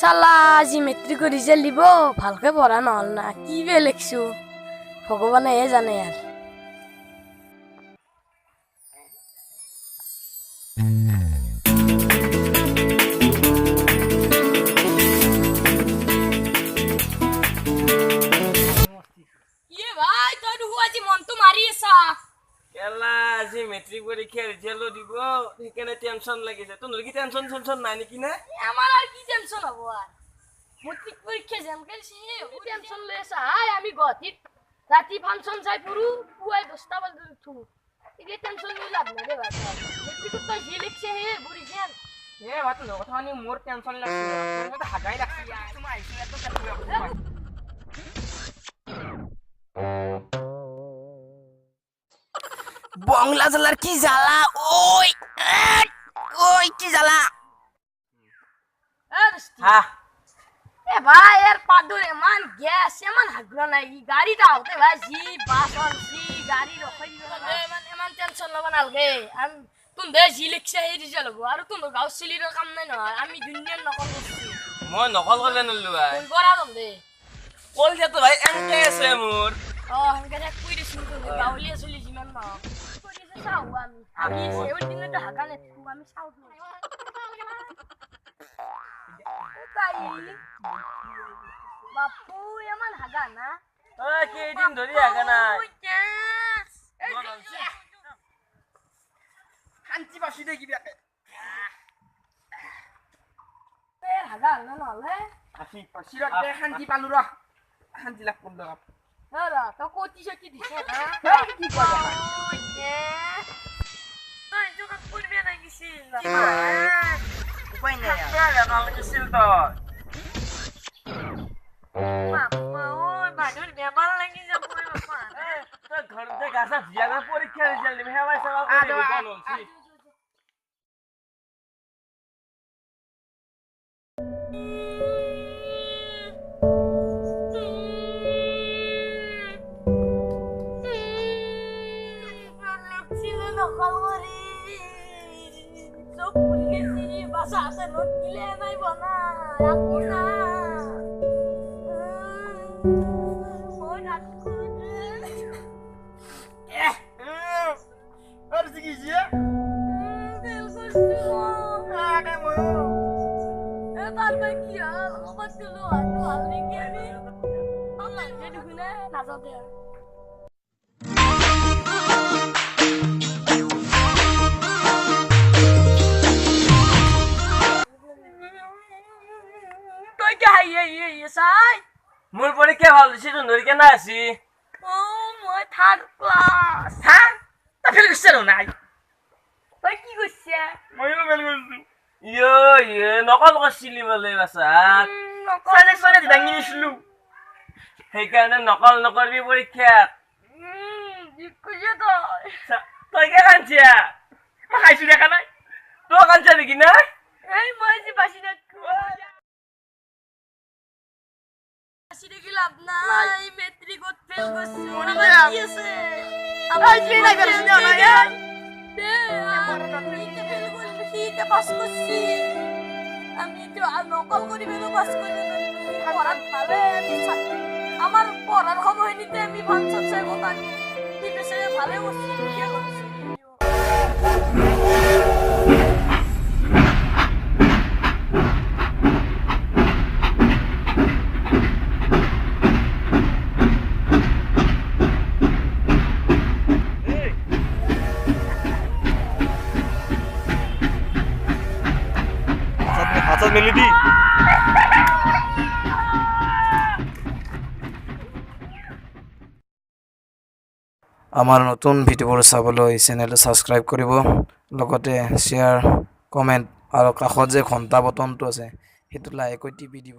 চালা আজি মেট্ৰিকৰ ৰিজাল্ট দিব ভালকে পঢ়া নহ'ল না কি বে লিখছো ভগৱানেহে জানে আৰু ভাই তই দেখো আজি মনটো মাৰি আছা কেলা আজি মেট্ৰিক পৰীক্ষা ৰিজাল্ট দিব সেইকাৰণে টেনচন লাগিছে তোৰ কি টেনচন নাই নেকি না আমাৰ আৰু কি টেনচন হ'ব আৰু মেট্ৰিক পৰীক্ষা যেনকে টেনচন লৈ আছা হাই আমি গুৱাহাটীত ৰাতি ফাংচন চাই ফুৰো পুৱাই 10টা বজাত উঠো এই টেনচন লৈ লাভ নাই দে ভাই মেট্ৰিকত তই যি লিখছে হে বুঢ়ী যেন ভাত কথা শুনি মোৰ টেনচন লাগিছে তোৰ হাগাই লাগছি তোমাৰ আহিছে বংলা জেলার কি জ্বালা ওই ওই কি জ্বালা এ ভাই এর পাদুর এমন গ্যাস এমন হাগলো নাই গাড়িটা হতে ভাই জি বাস আর জি গাড়ি রখাই এমন টেনশন লব নালগে আম তুম দে জি লিখছে এই রিজাল্ট হবো আর তুম গাঁও সিলির কাম নাই নহয় আমি দুনিয়ার নকল করছি মই নকল করলে নলু ভাই তুই করা দম দে কল যে তো ভাই এনকে আছে মোর হেনকে দেখ কই দিছিস তুই গাঁওলিয়া চলি যিমান না চাও আমি সেও দিনে তো হাগা নেথু আমি চাও বাপু এমন হাগা না কেইদিন ধৰি হাগা নাই শান্তি পাছি দে কিবা হাগা না নহলে শান্তি পালো ৰ শান্তি লাভ কৰিলো ৰা তই কতি চতি দিছ না কি কয় তই যোগ করবে না গিছিল উপায় নাই লাগিছিল তই বাবা ওই বাড়ির বেমার লাগি যাব বাবা তই ঘৰতে গাছা জিয়াগা পৰীক্ষা ৰিজাল্ট দিবি হেৱাই চাবা কৰি বনছি Bahasa not gile nai bana aku na moi nak harus gigi del gusto ada mo bar bar kiya obat dulu adu hal ni ni Allah jadi guna nazar dia মোৰ পৰীক্ষা ভাল দিছি তো নৰি কেনা আছি মই থাৰ্ড ক্লাছ তা fail গৈছে নাই তই কি কৈছে মইও ফেল গৈছো ইয়ে নকল কৰিছিলি বলে বাসাত সানে সানে দাঙি নিছিলো সেইকাৰণে নকল নকৰবি পৰীক্ষা কৈছে তই তই কে কাঞ্চিয়া মই খাইছো দেখা নাই তই কাঞ্চিয়া নেকি না এই মই যে বাসি দেখি লাভ নাই মেট্রিকত ফেল করছি মনে কি আছে আমার কি না করছিস না দে আমি তো ফেল করছি তে পাস করছি আমি তো নকল করি বেলো পাস করি পড়ার ভালো আমি আমার পড়ার সময় নিতে আমি ফাংশন চাইব তাকে ঠিক আছে ভালো করছি কি করছি হাতত মেলি দি আমাৰ নতুন ভিডিঅ'বোৰ চাবলৈ চেনেলটো ছাবস্ক্ৰাইব কৰিব লগতে শ্বেয়াৰ কমেণ্ট আৰু কাষত যে ঘণ্টা বটনটো আছে সেইটো লাইক কৰি টিপি দিব